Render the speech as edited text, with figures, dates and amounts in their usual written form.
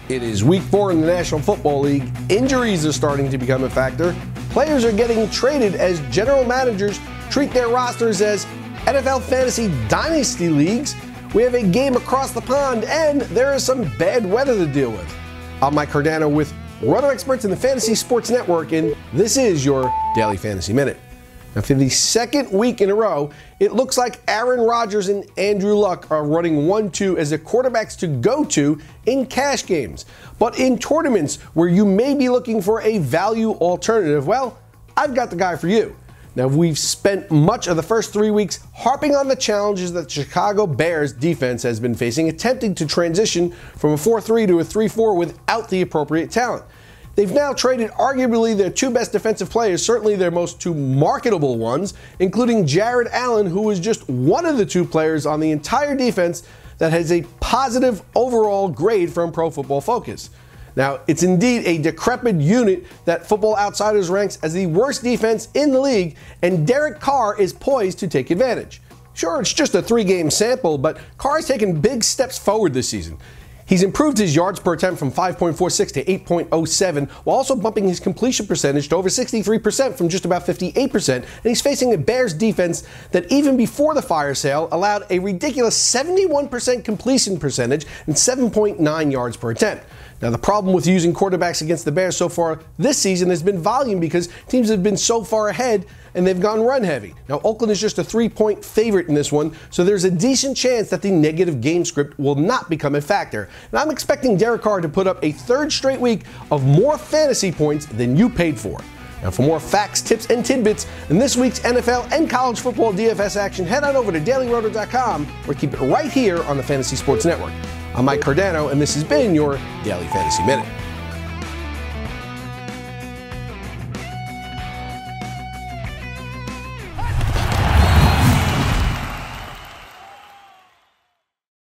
It is week 4 in the National Football League. Injuries are starting to become a factor. Players are getting traded as general managers treat their rosters as NFL fantasy dynasty leagues. We have a game across the pond, and there is some bad weather to deal with. I'm Mike Cardano with Roto Experts in the Fantasy Sports Network, and this is your Daily Fantasy Minute. Now, for the second week in a row, it looks like Aaron Rodgers and Andrew Luck are running 1-2 as the quarterbacks to go to in cash games. But in tournaments where you may be looking for a value alternative, well, I've got the guy for you. Now, we've spent much of the first 3 weeks harping on the challenges that the Chicago Bears defense has been facing, attempting to transition from a 4-3 to a 3-4 without the appropriate talent. They've now traded arguably their two best defensive players, certainly their most two marketable ones, including Jared Allen, who is just one of the two players on the entire defense that has a positive overall grade from Pro Football Focus. Now, it's indeed a decrepit unit that Football Outsiders ranks as the worst defense in the league, and Derek Carr is poised to take advantage. Sure, it's just a 3-game sample, but Carr has taken big steps forward this season. He's improved his yards per attempt from 5.46 to 8.07, while also bumping his completion percentage to over 63% from just about 58%, and he's facing a Bears defense that even before the fire sale allowed a ridiculous 71% completion percentage and 7.9 yards per attempt. Now, the problem with using quarterbacks against the Bears so far this season has been volume because teams have been so far ahead and they've gone run heavy. Now, Oakland is just a 3-point favorite in this one, so there's a decent chance that the negative game script will not become a factor. And I'm expecting Derek Carr to put up a third straight week of more fantasy points than you paid for. Now, for more facts, tips, and tidbits in this week's NFL and college football DFS action, head on over to dailyroto.com or keep it right here on the Fantasy Sports Network. I'm Mike Cardano, and this has been your Daily Fantasy Minute.